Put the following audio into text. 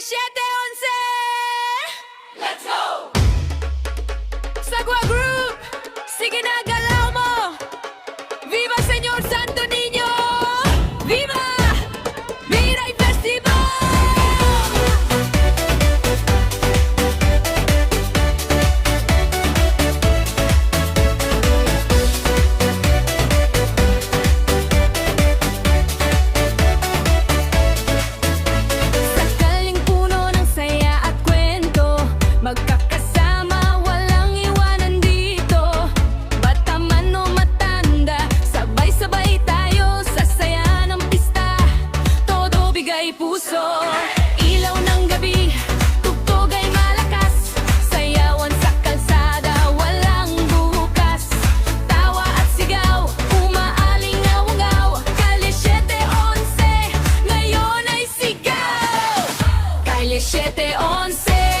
7-11! Let's go! Sagwa Group! Sige na, galaw mo! Viva Señor Santo Niño! Viva! Miray Festival! Sakaling puno ng saya at kwento, magkakasama, walang iwanan dito. Bata man o matanda, sabay-sabay tayo sa saya ng pista. Todo bigay puso, ilaw ng gabi, tugtog ay malakas. Sayawan sa kalsada, walang bukas. Tawa at sigaw, umaalingaw-ngaw. Kalye 7-11, ngayon ay sigaw. Kalye 7-11.